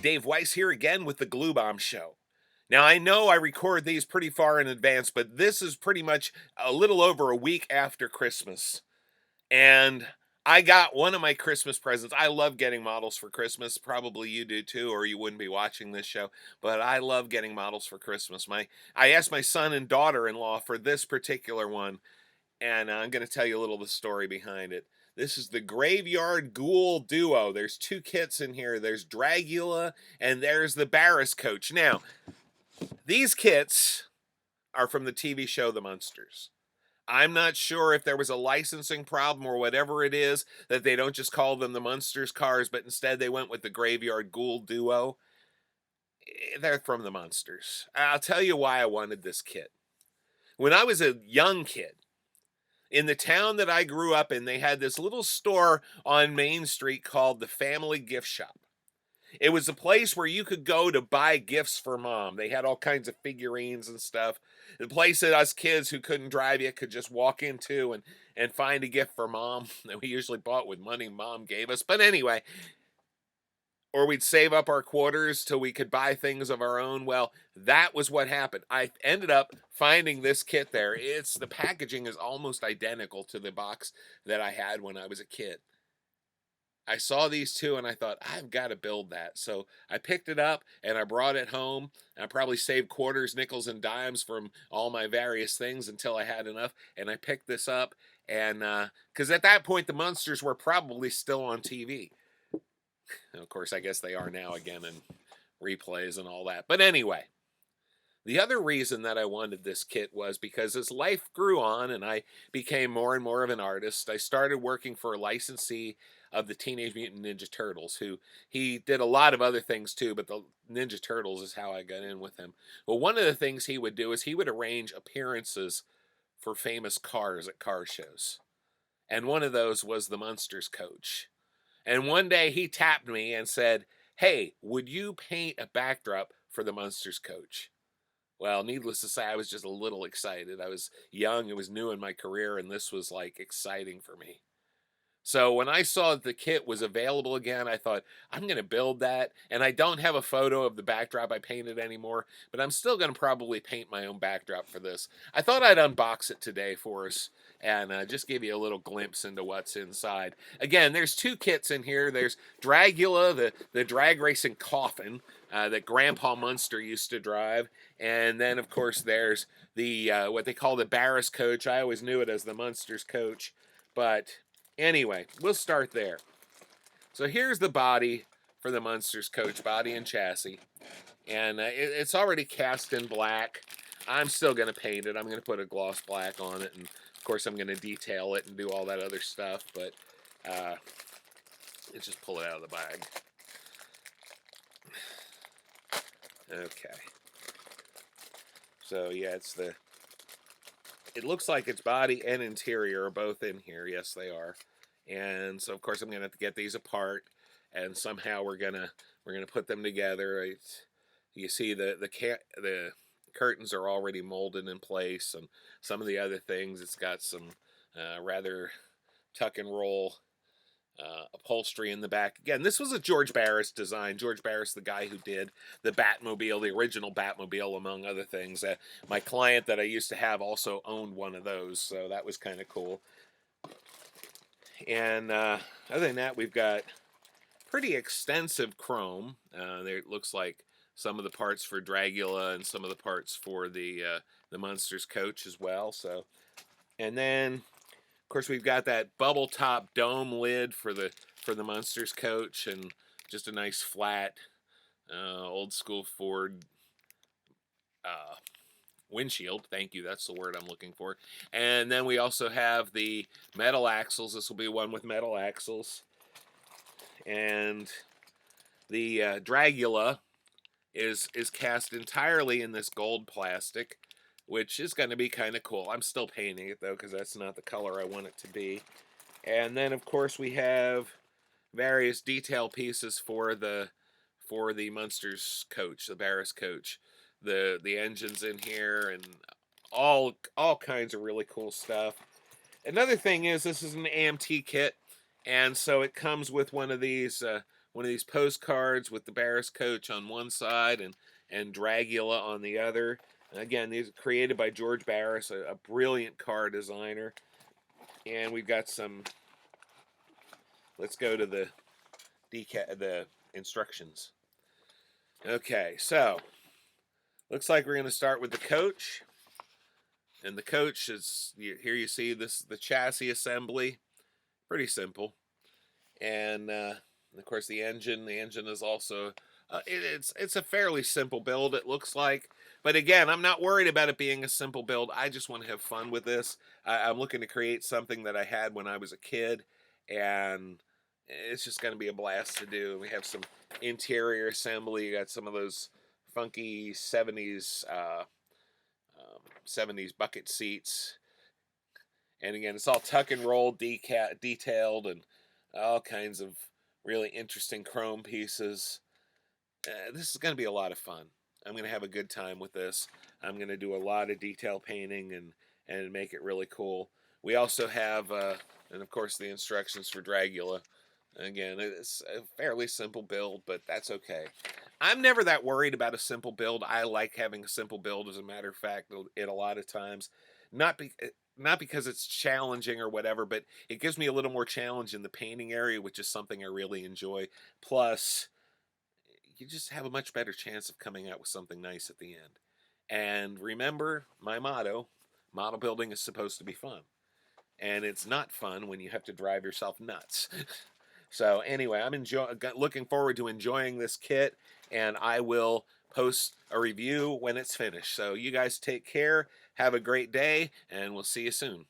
Dave Weiss here again with the Glue Bomb Show. Now, I know I record these pretty far in advance, but this is pretty much a little over a week after Christmas. And I got one of my Christmas presents. I love getting models for Christmas. Probably you do too, or you wouldn't be watching this show. But I love getting models for Christmas. I asked my son and daughter-in-law for this particular one, and I'm going to tell you a little of the story behind it. This is the Graveyard Ghoul Duo. There's two kits in here. There's Dragula, and there's the Barris Koach. Now, these kits are from the TV show The Munsters. I'm not sure if there was a licensing problem or whatever it is, that they don't just call them the Munsters cars, but instead they went with the Graveyard Ghoul Duo. They're from the Munsters. I'll tell you why I wanted this kit. When I was a young kid, in the town that I grew up in, they had this little store on Main Street called the Family Gift Shop. It was a place where you could go to buy gifts for mom. They had all kinds of figurines and stuff. The place that us kids who couldn't drive yet could just walk into and find a gift for mom that we usually bought with money mom gave us. But anyway, or we'd save up our quarters till we could buy things of our own. Well, that was what happened. I ended up finding this kit there. The packaging is almost identical to the box that I had when I was a kid. I saw these two and I thought, I've got to build that. So I picked it up and I brought it home. I probably saved quarters, nickels, and dimes from all my various things until I had enough. And I picked this up, and because at that point the Munsters were probably still on TV. And of course, I guess they are now again in replays and all that. But anyway, the other reason that I wanted this kit was because as life grew on and I became more and more of an artist, I started working for a licensee of the Teenage Mutant Ninja Turtles, who he did a lot of other things too, but the Ninja Turtles is how I got in with him. Well, one of the things he would do is he would arrange appearances for famous cars at car shows. And one of those was the Munsters Koach. And one day he tapped me and said, "Hey, would you paint a backdrop for the Munsters Koach?" Well, needless to say, I was just a little excited. I was young, it was new in my career, and this was like exciting for me. So when I saw that the kit was available again, I thought, I'm going to build that. And I don't have a photo of the backdrop I painted anymore, but I'm still going to probably paint my own backdrop for this. I thought I'd unbox it today for us and just give you a little glimpse into what's inside. Again, there's two kits in here. There's Dragula, the drag racing coffin that Grandpa Munster used to drive. And then, of course, there's the what they call the Barris Koach. I always knew it as the Munsters Koach, but anyway, we'll start there. So here's the body for the Munsters Koach, body and chassis. And it's already cast in black. I'm still going to paint it. I'm going to put a gloss black on it. And, of course, I'm going to detail it and do all that other stuff. But let's just pull it out of the bag. Okay. So, yeah, it looks like its body and interior are both in here. Yes, they are. And so, of course, I'm going to have to get these apart, and somehow we're gonna put them together. You see the curtains are already molded in place, and some of the other things. It's got some rather tuck and roll upholstery in the back. Again, this was a George Barris design. George Barris, the guy who did the Batmobile, the original Batmobile, among other things. My client that I used to have also owned one of those, so that was kind of cool. And other than that, we've got pretty extensive chrome. There it looks like some of the parts for Dragula and some of the parts for the Munsters Koach as well. So, and then of course we've got that bubble top dome lid for the Munsters Koach, and just a nice flat old school Ford windshield. Thank you, that's the word I'm looking for. And then we also have the metal axles. This will be one with metal axles. And the Dragula is cast entirely in this gold plastic, which is going to be kind of cool. I'm still painting it though, because that's not the color I want it to be. And then of course we have various detail pieces for the Munsters Koach, the Barris Koach. The engines in here, and all kinds of really cool stuff. Another thing is, this is an Amt Kit, and so it comes with one of these one of these postcards with the Barris Koach on one side and Dragula on the other. And again, these are created by George Barris, a brilliant car designer. And we've got some. Let's go to the instructions. Okay, so looks like we're going to start with the Koach. And the Koach is, here you see this, the chassis assembly. Pretty simple. And of course the engine is also, it's a fairly simple build, it looks like. But again, I'm not worried about it being a simple build. I just want to have fun with this. I'm looking to create something that I had when I was a kid. And it's just going to be a blast to do. We have some interior assembly. You got some of those funky 70s 70s bucket seats. And again, it's all tuck and roll detailed and all kinds of really interesting chrome pieces. This is going to be a lot of fun. I'm going to have a good time with this. I'm going to do a lot of detail painting and make it really cool. We also have, and of course, the instructions for Dragula. Again, it's a fairly simple build, but that's okay. I'm never that worried about a simple build. I like having a simple build, as a matter of fact, a lot of times. Not because it's challenging or whatever, but it gives me a little more challenge in the painting area, which is something I really enjoy. Plus, you just have a much better chance of coming out with something nice at the end. And remember my motto, model building is supposed to be fun. And it's not fun when you have to drive yourself nuts. So anyway, I'm looking forward to enjoying this kit, and I will post a review when it's finished. So you guys take care, have a great day, and we'll see you soon.